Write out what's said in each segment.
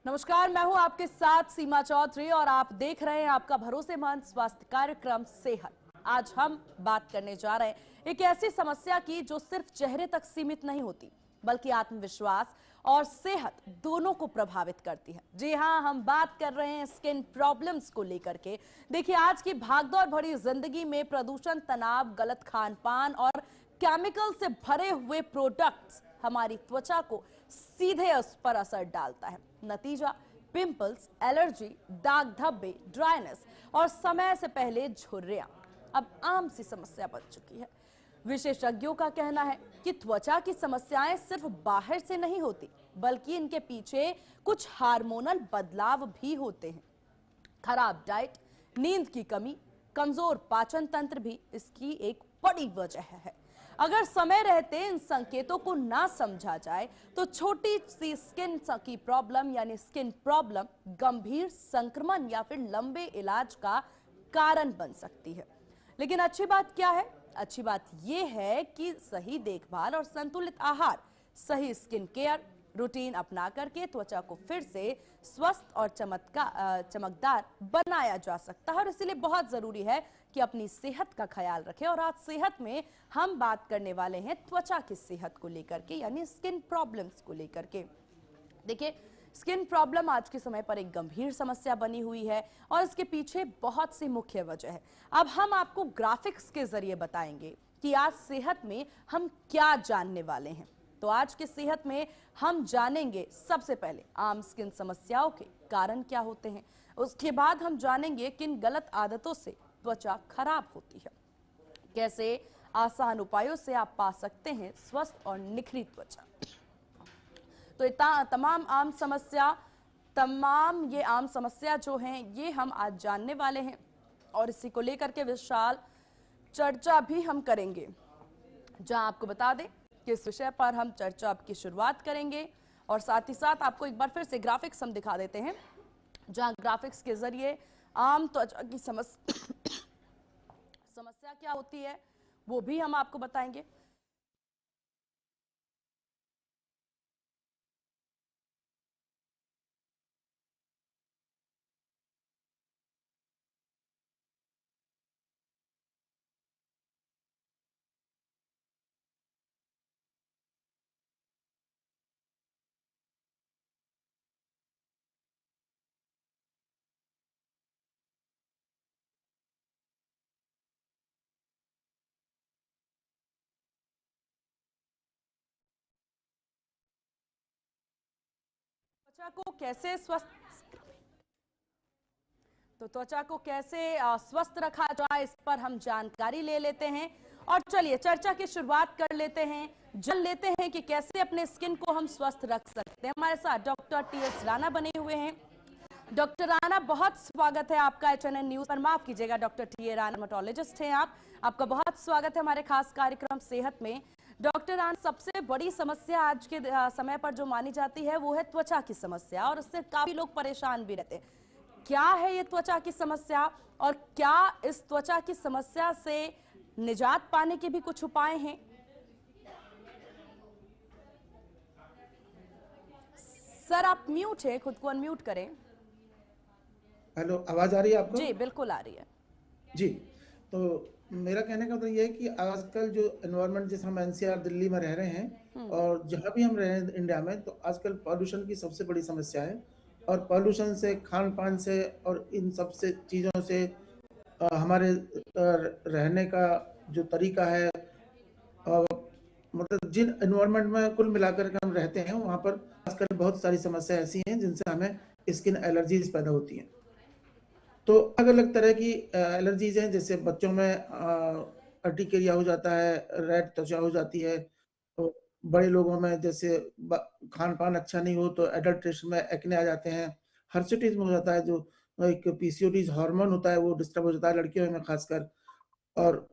नमस्कार, मैं हूं आपके साथ सीमा चौधरी और आप देख रहे हैं आपका भरोसेमंद स्वास्थ्य कार्यक्रम सेहत। आज हम बात करने जा रहे हैं एक ऐसी समस्या की जो सिर्फ चेहरे तक सीमित नहीं होती बल्कि आत्मविश्वास और सेहत दोनों को प्रभावित करती है। जी हां, हम बात कर रहे हैं स्किन प्रॉब्लम्स को लेकर के। देखिए, आज की भागदौड़ भरी जिंदगी में प्रदूषण, तनाव, गलत खान पान और केमिकल से भरे हुए प्रोडक्ट्स हमारी त्वचा को सीधे उस पर असर डालता है। नतीजा पिंपल्स, एलर्जी, दाग धब्बे, ड्राइनेस और समय से पहले झुर्रियां अब आम सी समस्या बन चुकी है। विशेषज्ञों का कहना है कि त्वचा की समस्याएं सिर्फ बाहर से नहीं होती बल्कि इनके पीछे कुछ हार्मोनल बदलाव भी होते हैं। खराब डाइट, नींद की कमी, कमजोर पाचन तंत्र भी इसकी एक बड़ी वजह है। अगर समय रहते इन संकेतों को ना समझा जाए तो छोटी सी स्किन की प्रॉब्लम यानी स्किन प्रॉब्लम गंभीर संक्रमण या फिर लंबे इलाज का कारण बन सकती है। लेकिन अच्छी बात क्या है? अच्छी बात यह है कि सही देखभाल और संतुलित आहार, सही स्किन केयर रूटीन अपना करके त्वचा को फिर से स्वस्थ और चमकदार बनाया जा सकता है। और इसीलिए बहुत जरूरी है कि अपनी सेहत का ख्याल रखें। और आज सेहत में हम बात करने वाले हैं त्वचा की सेहत को लेकर के, यानी स्किन प्रॉब्लम्स को लेकर के। देखिए, स्किन प्रॉब्लम आज के समय पर एक गंभीर समस्या बनी हुई है और इसके पीछे बहुत सी मुख्य वजह है। अब हम आपको ग्राफिक्स के जरिए बताएंगे कि आज सेहत में हम क्या जानने वाले हैं। तो आज के सेहत में हम जानेंगे सबसे पहले आम स्किन समस्याओं के कारण क्या होते हैं। उसके बाद हम जानेंगे किन गलत आदतों से त्वचा खराब होती है, कैसे आसान उपायों से आप पा सकते हैं स्वस्थ और निखरी त्वचा। तो तमाम ये आम समस्या जो हैं ये हम आज जानने वाले हैं और इसी को लेकर के विशाल चर्चा भी हम करेंगे। जहां आपको बता दें कि इस विषय पर हम चर्चा की शुरुआत करेंगे और साथ ही साथ आपको एक बार फिर से ग्राफिक्स हम दिखा देते हैं, जहां ग्राफिक्स के जरिए आम त्वचा की समस्या क्या होती है वो भी हम आपको बताएंगे। त्वचा को कैसे स्वस्थ रखा जाए, इस पर हम जानकारी ले लेते हैं। और चलिए चर्चा की शुरुआत कर लेते हैं, जान लेते हैं कि कैसे अपने स्किन को हम स्वस्थ रख सकते हैं। हमारे साथ डॉक्टर टीएस राणा बने हुए हैं। डॉक्टर राणा, बहुत स्वागत है आपका एचएनएन न्यूज पर। माफ कीजिएगा, डॉक्टर टीए राणा डर्मेटोलॉजिस्ट हैं आप। आपका बहुत स्वागत है हमारे खास कार्यक्रम सेहत में। डॉक्टर राणा, सबसे बड़ी समस्या आज के समय पर जो मानी जाती है वो है त्वचा की समस्या और इससे काफी लोग परेशान भी रहते हैं। क्या है ये त्वचा की समस्या और क्या इस त्वचा की समस्या से निजात पाने के भी कुछ उपाय हैं? सर, आप म्यूट है, खुद को अनम्यूट करें। हेलो, आवाज आ रही है आपको? जी बिल्कुल आ रही है। जी। तो मेरा कहने का मतलब ये है कि आजकल जो एनवायरनमेंट, जैसे हम एनसीआर दिल्ली में रह रहे हैं और जहाँ भी हम रहे हैं इंडिया में, तो आजकल पॉल्यूशन की सबसे बड़ी समस्या है। और पॉल्यूशन से, खान पान से और इन सब से चीज़ों से हमारे रहने का जो तरीका है, मतलब जिन एनवायरनमेंट में कुल मिलाकर के हम रहते हैं, वहाँ पर आजकल बहुत सारी समस्या ऐसी हैं जिनसे हमें स्किन एलर्जीज पैदा होती हैं। तो अलग अलग तरह की एलर्जीज हैं, जैसे बच्चों में अर्टिकेरिया हो जाता है, रेड त्वचा हो जाती है। तो बड़े लोगों में जैसे खान पान अच्छा नहीं हो तो एडल्ट्रेशन में एक्ने आ जाते हैं। हर्सिटीज में हो जाता है, जो एक पीसीओडी हार्मोन होता है वो डिस्टर्ब हो जाता है लड़कियों में खासकर। और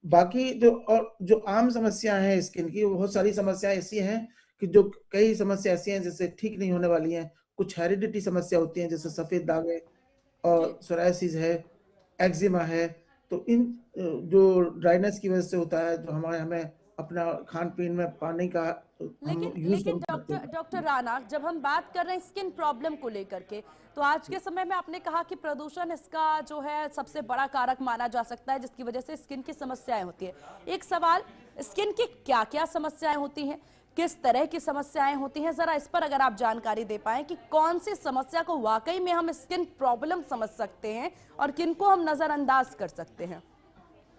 बाकी जो आम समस्या है स्किन की, वो बहुत सारी समस्याएं ऐसी हैं कि जो कई समस्या ऐसी हैं जैसे ठीक नहीं होने वाली हैं। कुछ हेरिडिटी समस्या होती हैं, जैसे सफेद दाग है और सोरायसिस है, एक्जिमा है। तो इन जो ड्राइनेस की वजह से होता है, जो हमें अपना खान पीन में पानी का हम लेकिन यूज लेकिन कम करते हैं। डॉक्टर राणा, जब हम बात कर रहे हैं स्किन प्रॉब्लम को लेकर के, तो आज के समय में आपने कहा कि प्रदूषण इसका जो है सबसे बड़ा कारक माना जा सकता है जिसकी वजह से स्किन की समस्याएं होती है। एक सवाल, स्किन की क्या क्या समस्याएं होती हैं, किस तरह की समस्याएं होती हैं, जरा इस पर अगर आप जानकारी दे पाएं कि कौन सी समस्या को वाकई में हम स्किन प्रॉब्लम समझ सकते हैं और किन को हम नजरअंदाज कर सकते हैं।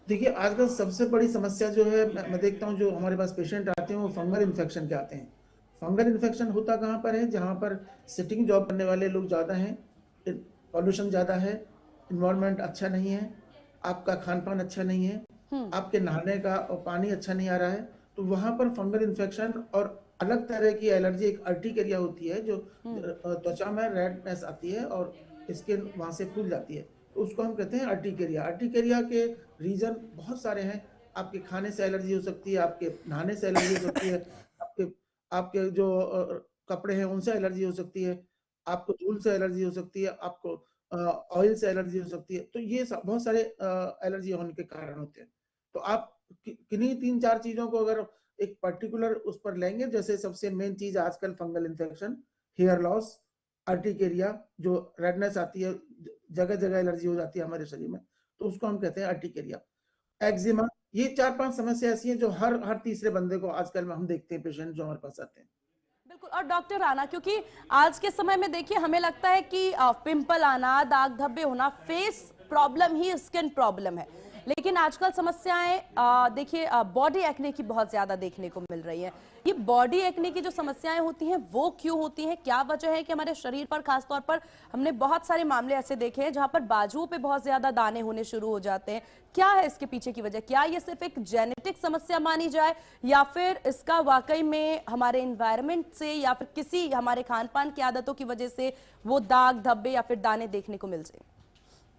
देखिए, आजकल सबसे बड़ी समस्या जो है, मैं देखता हूँ जो हमारे पास पेशेंट आते हैं वो फंगल इन्फेक्शन के आते हैं। फंगल इन्फेक्शन होता कहाँ पर है? जहाँ पर सिटिंग जॉब करने वाले लोग ज़्यादा हैं, पॉल्यूशन ज़्यादा है, इन्वायरमेंट अच्छा नहीं है, आपका खान पान अच्छा नहीं है, आपके नहाने का और पानी अच्छा नहीं आ रहा है, तो वहाँ पर फंगल इन्फेक्शन और अलग तरह की एलर्जी, एक अर्टिकेरिया होती है जो त्वचा में रेडनेस आती है और स्किन वहाँ से फूल जाती है, तो उसको हम कहते हैं अर्टिकेरिया। अर्टिकेरिया के रीजन बहुत सारे हैं। आपके खाने से एलर्जी हो सकती है, आपके नहाने से एलर्जी हो सकती है, आपके आपके जो कपड़े हैं उनसे एलर्जी हो सकती है, आपको धूल से एलर्जी हो सकती है, आपको ऑयल से एलर्जी हो सकती है। तो ये बहुत सारे एलर्जी होने के कारण होते हैं। तो आप किन्हीं 3-4 चीजों को अगर एक पर्टिकुलर उस पर लेंगे, जैसे सबसे मेन चीज आजकल fungal infection, hair loss, urticaria, जो रेडनेस आती है, जगह जगह एलर्जी हो जाती है हमारे शरीर में, तो उसको हम कहते हैं अर्टिकेरिया। एक्जिमा, ये 4-5 समस्या ऐसी हैं जो हर तीसरे बंदे को आजकल में हम देखते हैं, पेशेंट जो हमारे पास आते हैं। बिल्कुल। और डॉक्टर राणा, क्योंकि आज के समय में देखिए हमें लगता है कि पिंपल आना, दाग धब्बे होना फेस प्रॉब्लम ही स्किन प्रॉब्लम है, लेकिन आजकल समस्याएं देखिए बॉडी एक्ने की बहुत ज्यादा देखने को मिल रही है। ये बॉडी एक्ने की जो समस्याएं होती हैं वो क्यों होती हैं, क्या वजह है कि हमारे शरीर पर खासतौर पर हमने बहुत सारे मामले ऐसे देखे हैं जहां पर बाजुओं पे बहुत ज्यादा दाने होने शुरू हो जाते हैं। क्या है इसके पीछे की वजह? क्या ये सिर्फ एक जेनेटिक समस्या मानी जाए या फिर इसका वाकई में हमारे एनवायरनमेंट से या फिर किसी हमारे खान पान की आदतों की वजह से वो दाग धब्बे या फिर दाने देखने को मिल जाए?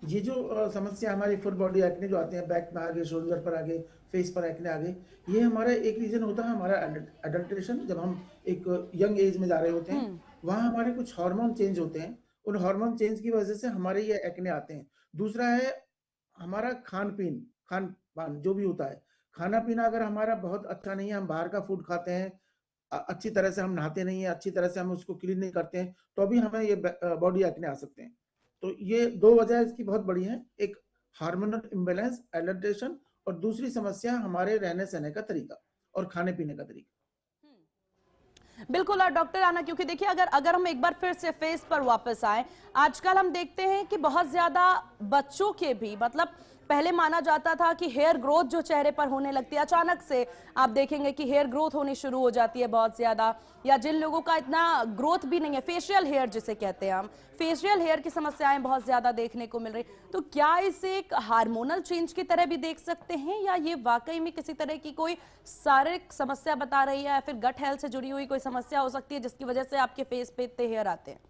ये जो समस्या हमारी फुल बॉडी एक्ने जो आते हैं, बैक में आगे, शोल्डर पर आगे, फेस पर एक्ने आगे, ये हमारा एक रीजन होता है हमारा अडल्ट्रेशन। जब हम एक यंग एज में जा रहे होते हैं, वहाँ हमारे कुछ हार्मोन चेंज होते हैं, उन हार्मोन चेंज की वजह से हमारे ये एक्ने आते हैं। दूसरा है हमारा खान पान जो भी होता है, खाना पीना अगर हमारा बहुत अच्छा नहीं है, हम बाहर का फूड खाते हैं, अच्छी तरह से हम नहाते नहीं है, अच्छी तरह से हम उसको क्लीन नहीं करते हैं, तो अभी हमें ये बॉडी एक्ने आ सकते हैं। तो ये 2 वजह इसकी बहुत बड़ी हैं, एक हार्मोनल इम्बैलेंस, एडल्ट्रेशन, और दूसरी समस्या हमारे रहने सहने का तरीका और खाने पीने का तरीका। बिल्कुल। और डॉक्टर राणा, क्योंकि देखिए अगर अगर हम एक बार फिर से फेस पर वापस आए, आजकल हम देखते हैं कि बहुत ज्यादा बच्चों के भी, मतलब पहले माना जाता था कि हेयर ग्रोथ जो चेहरे पर होने लगती है, अचानक से आप देखेंगे कि हेयर ग्रोथ होनी शुरू हो जाती है बहुत ज्यादा, या जिन लोगों का इतना ग्रोथ भी नहीं है, फेशियल हेयर जिसे कहते हैं हम, फेशियल हेयर की समस्याएं बहुत ज्यादा देखने को मिल रही। तो क्या इसे एक हार्मोनल चेंज की तरह भी देख सकते हैं, या ये वाकई में किसी तरह की कोई शारीरिक समस्या बता रही है, या फिर गट हेल्थ से जुड़ी हुई कोई समस्या हो सकती है जिसकी वजह से आपके फेस पे इतने हेयर आते हैं?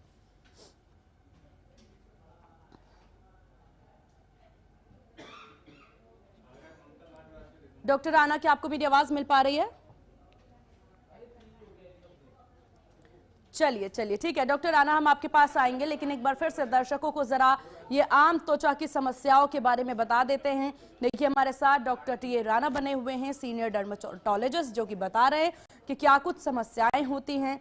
डॉक्टर राणा, क्या आपको मेरी आवाज मिल पा रही है? चलिए चलिए, ठीक है डॉक्टर राणा, हम आपके पास आएंगे, लेकिन एक बार फिर से दर्शकों को जरा ये आम त्वचा की समस्याओं के बारे में बता देते हैं। देखिए हमारे साथ डॉक्टर टी राणा बने हुए हैं, सीनियर डर्मेटोलॉजिस्ट, जो कि बता रहे हैं कि क्या कुछ समस्याएं होती हैं,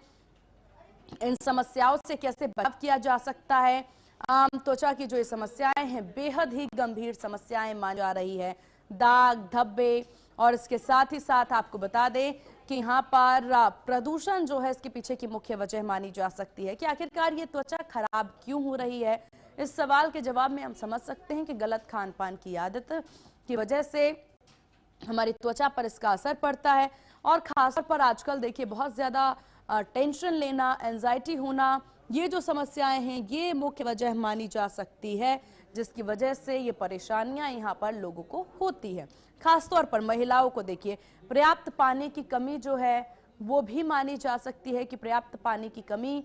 इन समस्याओं से कैसे बचाव किया जा सकता है। आम त्वचा की जो ये समस्याएं हैं बेहद ही गंभीर समस्याएं मानी जा रही है, दाग धब्बे, और इसके साथ ही साथ आपको बता दें कि यहाँ पर प्रदूषण जो है इसके पीछे की मुख्य वजह मानी जा सकती है। कि आखिरकार ये त्वचा खराब क्यों हो रही है, इस सवाल के जवाब में हम समझ सकते हैं कि गलत खान पान की आदत की वजह से हमारी त्वचा पर इसका असर पड़ता है। और खासतौर पर आजकल देखिए बहुत ज्यादा टेंशन लेना, एंजाइटी होना, ये जो समस्याएं हैं ये मुख्य वजह मानी जा सकती है, जिसकी वजह से ये परेशानियां यहाँ पर लोगों को होती है। खासतौर पर महिलाओं को देखिए पर्याप्त पानी की कमी जो है वो भी मानी जा सकती है, कि पर्याप्त पानी की कमी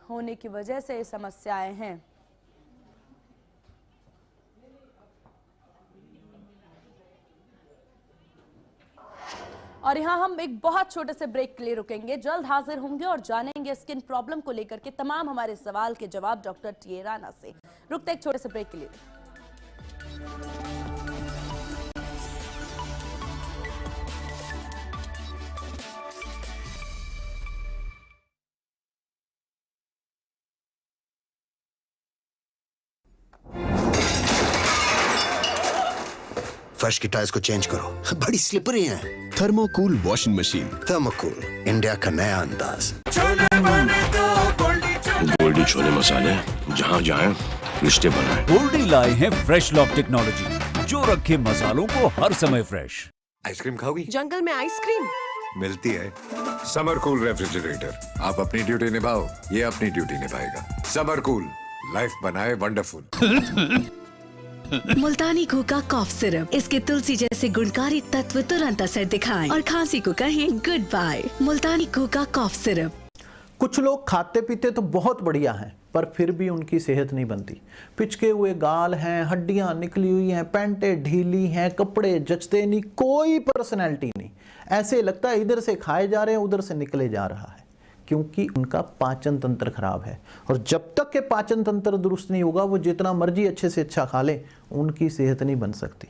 होने की वजह से ये समस्याएं हैं। और यहाँ हम एक बहुत छोटे से ब्रेक के लिए रुकेंगे, जल्द हाजिर होंगे और जानेंगे स्किन प्रॉब्लम को लेकर के तमाम हमारे सवाल के जवाब डॉक्टर टी राणा से। रुकते एक छोटे से ब्रेक के लिए। फर्श की टाइल्स को चेंज करो, बड़ी स्लिपरी हैं। थर्मोकूल वॉशिंग मशीन। थर्मोकूल, इंडिया का नया अंदाज। गोल्डी छोले मसाले, जहाँ जाएं रिश्ते बनाएं। गोल्डी लाए हैं फ्रेश लॉक टेक्नोलॉजी, जो रखे मसालों को हर समय फ्रेश। आइसक्रीम खाओगी? जंगल में आइसक्रीम मिलती है। समर कूल रेफ्रिजरेटर, आप अपनी ड्यूटी निभाओ, ये अपनी ड्यूटी निभाएगा। समर कूल, लाइफ बनाए वंडरफुल। मुल्तानी घोका कॉफ सिरप, इसके तुलसी जैसे गुणकारी तत्व तुरंत असर दिखाएं और खांसी को कहें गुड बाय। मुल्तानी घोका कॉफ सिरप। कुछ लोग खाते पीते तो बहुत बढ़िया हैं, पर फिर भी उनकी सेहत नहीं बनती। पिचके हुए गाल हैं, हड्डियां निकली हुई हैं, पैंटें ढीली हैं, कपड़े जचते नहीं, कोई पर्सनैलिटी नहीं। ऐसे लगता है इधर से खाए जा रहे हैं, उधर से निकले जा रहा है, क्योंकि उनका पाचन तंत्र खराब है। और जब तक के पाचन तंत्र दुरुस्त नहीं होगा, वो जितना मर्जी अच्छे से अच्छा खा ले, उनकी सेहत नहीं बन सकती।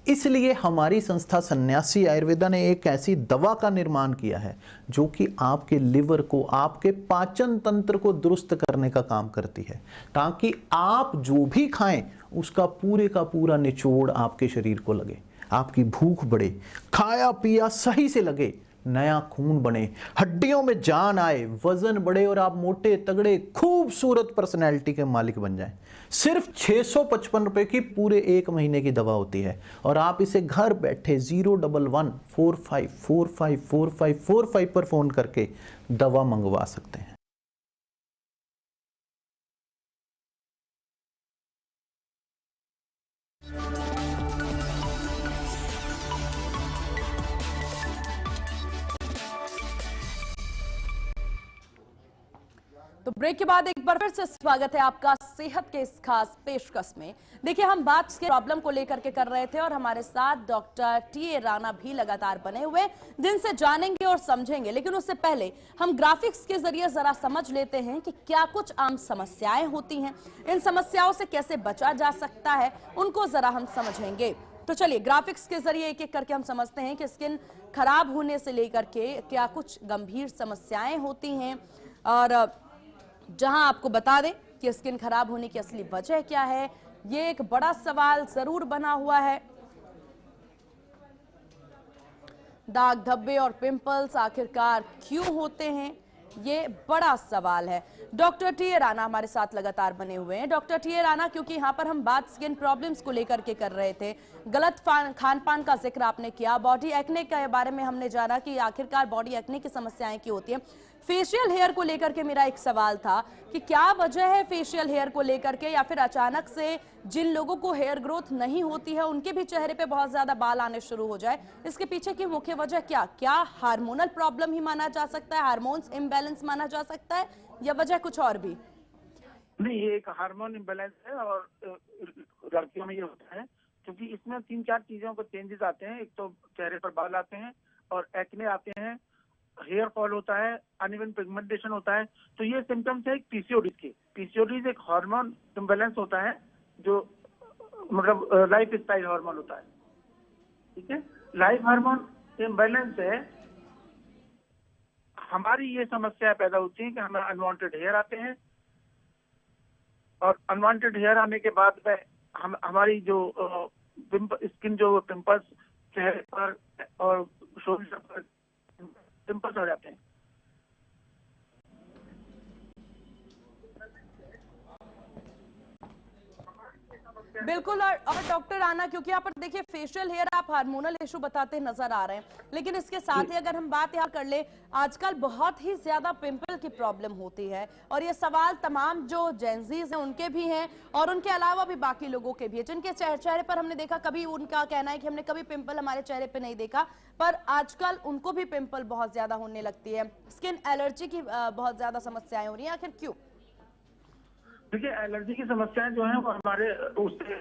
इसलिए हमारी संस्था सन्यासी आयुर्वेदा ने एक ऐसी दवा का निर्माण किया है जो कि आपके लिवर को, आपके पाचन तंत्र को दुरुस्त करने का काम करती है, ताकि आप जो भी खाएं उसका पूरे का पूरा निचोड़ आपके शरीर को लगे, आपकी भूख बढ़े, खाया पिया सही से लगे, नया खून बने, हड्डियों में जान आए, वजन बढ़े और आप मोटे तगड़े खूबसूरत पर्सनैलिटी के मालिक बन जाएं। सिर्फ 655 रुपए की पूरे 1 महीने की दवा होती है और आप इसे घर बैठे 01145454545 पर फोन करके दवा मंगवा सकते हैं। तो ब्रेक के बाद एक बार फिर से स्वागत है आपका सेहत के इस खास पेशकश में। देखिए, हम बात के प्रॉब्लम को लेकर के कर रहे थे और हमारे साथ डॉक्टर टी.ए. राणा भी लगातार बने हुए, जिनसे जानेंगे और समझेंगे। लेकिन उससे पहले हम ग्राफिक्स के जरिए जरा समझ लेते हैं कि क्या कुछ आम समस्याएं होती हैं, इन समस्याओं से कैसे बचा जा सकता है, उनको जरा हम समझेंगे। तो चलिए ग्राफिक्स के जरिए एक एक करके हम समझते हैं कि स्किन खराब होने से लेकर के क्या कुछ गंभीर समस्याएं होती हैं, और जहां आपको बता दें कि स्किन खराब होने की असली वजह क्या है। ये एक बड़ा सवाल जरूर बना हुआ है। दाग धब्बे और पिंपल्स आखिरकार क्यों होते हैं, ये बड़ा सवाल है। Doctor T.A.. राणा हमारे साथ लगातार बने हुए हैं। Doctor T.A.. राणा, क्योंकि यहाँ पर हम बात स्किन प्रॉब्लम्स को लेकर के कर रहे थे, गलत खान पान का जिक्र आपने किया, बॉडी एक्ने के बारे में हमने जाना कि आखिरकार बॉडी एक्ने की समस्याएं क्यों होती हैं। फेशियल हेयर को लेकर के मेरा एक सवाल था कि क्या वजह है फेशियल हेयर को लेकर के, या फिर अचानक से जिन लोगों को हेयर ग्रोथ नहीं होती है उनके भी चेहरे पे बहुत ज्यादा बाल आने शुरू हो जाए, इसके पीछे की मुख्य वजह क्या हार्मोनल प्रॉब्लम ही माना जा सकता है, हार्मोन्स इम्बैलेंस माना जा सकता है, या वजह कुछ और भी? नहीं, ये एक हार्मोन इम्बैलेंस है और लड़कियों में ये होता है क्योंकि इसमें 3-4 चीजों को चेंजेस आते हैं। एक तो चेहरे पर बाल आते हैं और एक्ने आते हैं, हेयर फॉल होता है, अनइवन पिगमेंटेशन होता है। तो ये सिम्टम्स है पीसीओडी के। पीसीओडी एक हार्मोन इम्बैलेंस होता है जो मतलब लाइफ स्टाइल हार्मोन होता है, ठीक है। लाइफ हार्मोन इम्बैलेंस है, हमारी ये समस्या पैदा होती है कि हमें अनवांटेड हेयर आते हैं और अनवांटेड हेयर आने के बाद में हमारी जो स्किन जो पिंपल्स चेहरे पर और शोल्डर पर पिंपल्स हो जाते हैं। बिल्कुल। और डॉक्टर राणा, क्योंकि यहाँ पर देखिए फेशियल हेयर आप हार्मोनल इशू बताते नजर आ रहे हैं, लेकिन इसके साथ ही अगर हम बात यहाँ कर ले, आजकल बहुत ही ज्यादा पिंपल की प्रॉब्लम होती है और ये सवाल तमाम जो जेंजीज हैं उनके भी हैं और उनके अलावा भी बाकी लोगों के भी है, जिनके चेहरे पर हमने देखा, कभी उनका कहना है कि हमने कभी पिंपल हमारे चेहरे पे नहीं देखा, पर आजकल उनको भी पिंपल बहुत ज्यादा होने लगती है। स्किन एलर्जी की बहुत ज्यादा समस्याएं हो रही है, आखिर क्यों? देखिए, एलर्जी की समस्याएं जो हैं वो हमारे उससे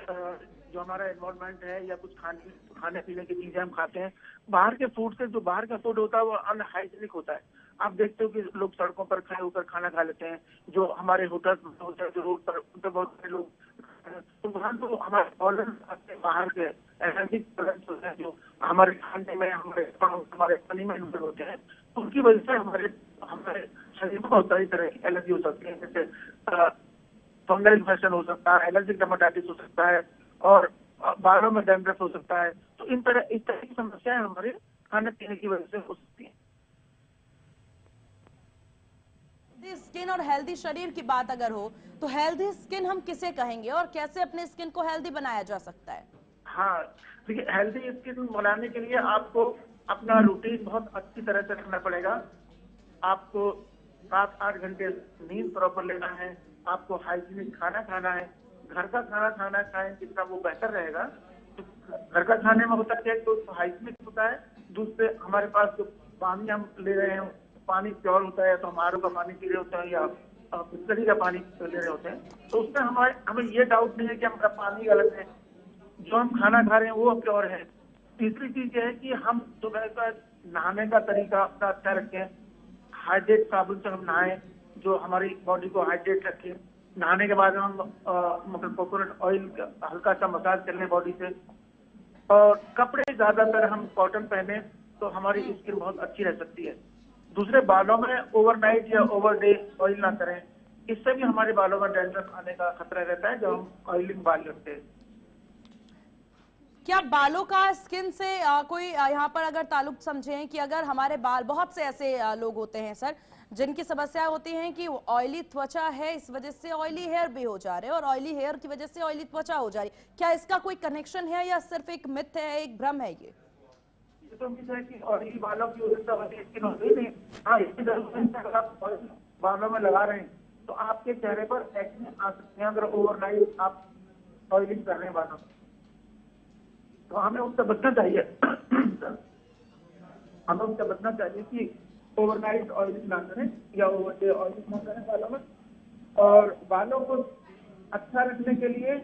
जो हमारा एनवायरनमेंट है या कुछ खाने पीने की चीजें हम खाते हैं, बाहर के फूड से, जो बाहर का फूड होता है वो अनहाइजीनिक होता है। आप देखते हो कि लोग सड़कों पर खड़े होकर खाना खा लेते हैं, जो हमारे होटल्स में होते हैं, जो रोड पर उन पर बहुत सारे लोग, तो वहाँ तो हमारे ऑर्गन बाहर के एलर्जिक प्रोडक्ट्स होते हैं जो हमारे खाने में, हमारे पानी में इन्वॉल्व होते हैं, तो उनकी वजह से हमारे शरीर में बहुत सारी तरह की एलर्जी हो सकती है। जैसे फंगल इन्फेक्शन हो सकता है, एलर्जिक डर्मेटाइटिस हो सकता है और बालों में डैंड्रफ हो सकता है। तो इस तरह की समस्याएं हमारे खाने पीने की वजह से हो सकती हैं। स्किन और हेल्दी शरीर की बात अगर हो तो हेल्दी स्किन हम किसे कहेंगे और कैसे अपने स्किन को हेल्दी बनाया जा सकता है? हाँ, देखिए, हेल्दी स्किन बनाने के लिए आपको अपना रूटीन बहुत अच्छी तरह से रखना पड़ेगा। आपको 7-8 घंटे नींद प्रॉपर लेना है, आपको हाइजीनिक खाना खाना है, घर का खाना खाएं जितना वो बेहतर रहेगा। तो घर का खाने में होता क्या है, तो हाइजीनिक होता है। दूसरे हमारे पास जो पानी हम ले रहे हैं पानी प्योर होता है, तो हम आरओ का पानी पी रहे होते हैं या बिस्लरी का पानी ले रहे होते हैं, तो उसमें हमें ये डाउट नहीं है कि हमारा पानी गलत है, जो हम खाना खा रहे हैं वो प्योर है। तीसरी चीज ये है कि हम सुबह का नहाने का तरीका अपना अच्छा रखें, हाइड्रेट साबुन से हम नहाएं जो हमारी बॉडी को हाइड्रेट रखे। नहाने के बाद हम मतलब कोकोनट ऑयल हल्का सा मसाज कर लें बॉडी से, और कपड़े ज्यादातर हम कॉटन पहने तो हमारी स्किन बहुत अच्छी रह सकती है। दूसरे, बालों में ओवरनाइट या ओवरडे ऑयल ना करें, इससे भी हमारे बालों में डैंड्रफ आने का खतरा रहता है जब हम ऑयलिंग बाल रखते हैं। क्या बालों का स्किन से कोई यहाँ पर अगर ताल्लुक समझें कि अगर हमारे बाल, बहुत से ऐसे लोग होते हैं सर जिनकी समस्या होती है कि ऑयली त्वचा है, इस वजह से ऑयली हेयर भी हो जा रहे हैं और ऑयली हेयर की वजह से ऑयली त्वचा हो जा रही है, क्या इसका कोई कनेक्शन है या सिर्फ एक मिथ है, एक भ्रम है? ये तो मिथ है कि ऑयली बालों की वजह से ऑयली स्किन होती नहीं। हाँ, इसकी जरूरत अगर आप ऑयल बालों में लगा रहे हैं तो आपके चेहरे पर एक्ने आ सकते हैं अगर ओवरनाइट आप ऑयलिंग कर रहे हैं बालों, तो हमें उससे बचना चाहिए। हमें उससे बचना चाहिए कि ओवरनाइट ऑयलिंग ना करें या ओवरडे ऑयलिंग ना करें बालों में। और बालों को अच्छा रखने के लिए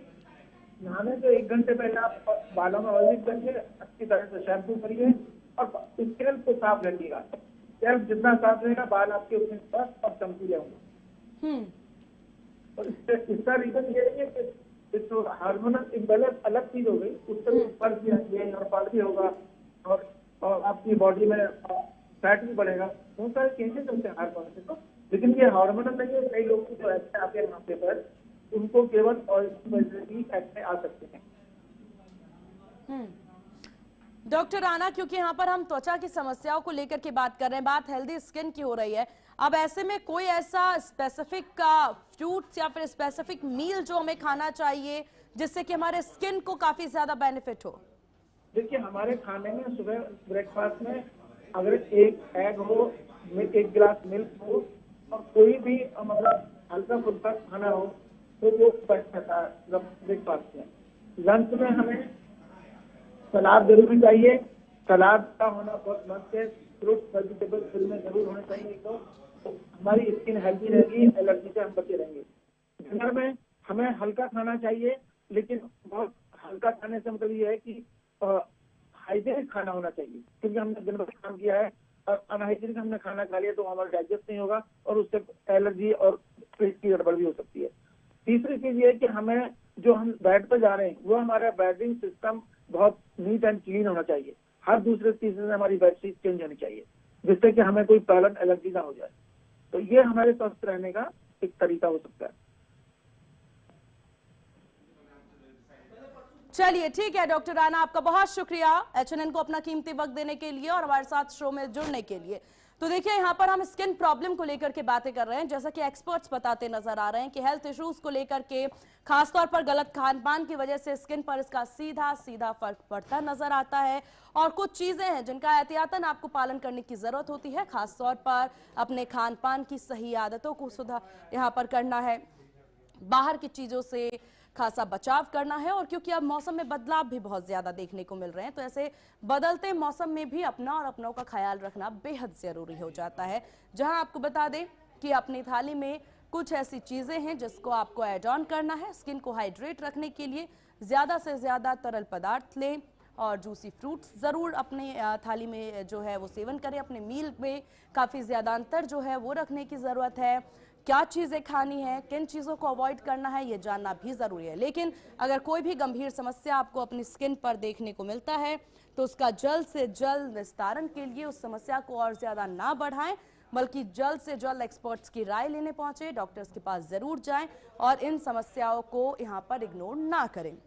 नहाने से 1 घंटे पहले आप बालों में ऑयलिंग करिए, अच्छी तरह से शैम्पू करिए और स्कैल्प को साफ रखिएगा। स्कैल्प जितना साफ रहेगा बाल आपके उतने स्वस्थ और चमकीले होंगे। और इसका रीजन ये है कि तो हार्मोनल इम्बैलेंस अलग चीज हो गई, उससे फर्क भी आएंगे और बाल भी होगा और आपकी बॉडी में फैट भी बढ़ेगा, बहुत सारे चेंजेस होते हैं हार्मोन से। तो लेकिन ये हार्मोनल नहीं है, कई लोग जो एक्ने आते हैं माथे पर उनको केवल ऑयल की वजह से ही एक्ने आ सकते हैं। डॉक्टर राणा, क्योंकि यहाँ पर हम त्वचा की समस्याओं को लेकर के बात कर रहे हैं, बात हेल्दी स्किन की हो रही है, अब ऐसे में कोई ऐसा स्पेसिफिक फ्रूट्स या फिर स्पेसिफिक मील जो हमें खाना चाहिए जिससे कि हमारे स्किन को काफी ज्यादा बेनिफिट हो? देखिए, हमारे खाने में सुबह ब्रेकफास्ट में अगर 1 एग हो, 1 गिलास मिल्क हो और कोई भी मतलब हल्का फुल्का खाना हो तो वो बेस्ट रहता है ब्रेकफास्ट में। लंच में हमें सलाद जरूर चाहिए, सलाद का होना बहुत मस्त है, फ्रूट वेजिटेबल फिर में जरूर होने चाहिए, तो हमारी स्किन हेल्दी रहेगी, एलर्जी से हम बचे रहेंगे। डिनर में हमें हल्का खाना चाहिए, लेकिन बहुत हल्का खाने से मतलब ये है कि हाइजीनिक खाना होना चाहिए, क्योंकि हमने दिन भर काम किया है और अनहाइजीनिक हमने खाना खा लिया तो हमारा डाइजेस्ट नहीं होगा और उससे एलर्जी और पेट की गड़बड़ भी हो सकती है। तीसरी चीज ये है कि हमें जो हम बेड पर जा रहे हैं वो हमारा बेडिंग सिस्टम बहुत नीट एंड क्लीन होना चाहिए। हर दूसरे तीसरे से हमारी बेडशीट चेंज होनी चाहिए जिससे कि हमें कोई प्रॉब्लम एलर्जी ना हो जाए। तो ये हमारे स्वस्थ रहने का एक तरीका हो सकता है। चलिए ठीक है डॉक्टर राणा, आपका बहुत शुक्रिया HNN को अपना कीमती वक्त देने के लिए और हमारे साथ शो में जुड़ने के लिए। तो देखिए, यहाँ पर हम स्किन प्रॉब्लम को लेकर के बातें कर रहे हैं, जैसा कि एक्सपर्ट्स बताते नजर आ रहे हैं कि हेल्थ इश्यूज को लेकर के खासतौर पर गलत खान पान की वजह से स्किन पर इसका सीधा सीधा फर्क पड़ता नजर आता है और कुछ चीजें हैं जिनका एहतियातन आपको पालन करने की जरूरत होती है। खासतौर पर अपने खान पान की सही आदतों को सुधार यहाँ पर करना है, बाहर की चीजों से खासा बचाव करना है, और क्योंकि अब मौसम में बदलाव भी बहुत ज्यादा देखने को मिल रहे हैं तो ऐसे बदलते मौसम में भी अपना और अपनों का ख्याल रखना बेहद जरूरी हो जाता है। जहां आपको बता दें कि अपनी थाली में कुछ ऐसी चीजें हैं जिसको आपको ऐड ऑन करना है। स्किन को हाइड्रेट रखने के लिए ज्यादा से ज्यादा तरल पदार्थ लें और जूसी फ्रूट्स जरूर अपने थाली में जो है वो सेवन करें। अपने मील में काफी ज्यादा अंतर जो है वो रखने की जरूरत है। क्या चीजें खानी है, किन चीजों को अवॉइड करना है, ये जानना भी जरूरी है। लेकिन अगर कोई भी गंभीर समस्या आपको अपनी स्किन पर देखने को मिलता है तो उसका जल्द से जल्द निस्तारण के लिए उस समस्या को और ज्यादा ना बढ़ाएं, बल्कि जल्द से जल्द एक्सपर्ट्स की राय लेने पहुंचे, डॉक्टर्स के पास जरूर जाएं और इन समस्याओं को यहाँ पर इग्नोर ना करें।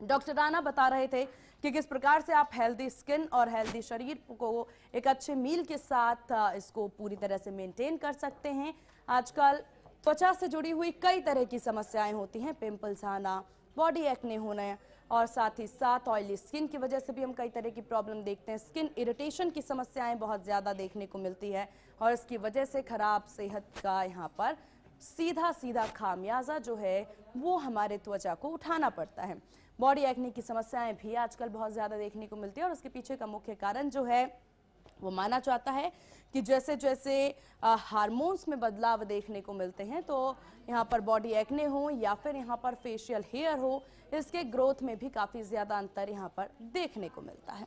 डॉक्टर राणा बता रहे थे कि किस प्रकार से आप हेल्दी स्किन और हेल्दी शरीर को एक अच्छे मील के साथ इसको पूरी तरह से मेंटेन कर सकते हैं। आजकल त्वचा से जुड़ी हुई कई तरह की समस्याएं होती हैं, पिंपल्स आना, बॉडी एक्ने होना और साथ ही साथ ऑयली स्किन की वजह से भी हम कई तरह की प्रॉब्लम देखते हैं। स्किन इरिटेशन की समस्याएं बहुत ज़्यादा देखने को मिलती है और इसकी वजह से खराब सेहत का यहाँ पर सीधा खामियाजा जो है वो हमारे त्वचा को उठाना पड़ता है। बॉडी एक्ने की समस्याएं भी आजकल बहुत ज़्यादा देखने को मिलती है और उसके पीछे का मुख्य कारण जो है वो माना जाता है कि जैसे जैसे हार्मोन्स में बदलाव देखने को मिलते हैं तो यहाँ पर बॉडी एक्ने हो या फिर यहाँ पर फेशियल हेयर हो, इसके ग्रोथ में भी काफ़ी ज़्यादा अंतर यहाँ पर देखने को मिलता है।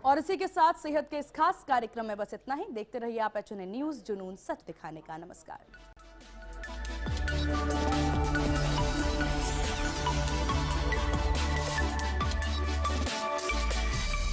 और इसी के साथ सेहत के इस खास कार्यक्रम में बस इतना ही। देखते रहिए आप HNA न्यूज़, जुनून सच दिखाने का। नमस्कार।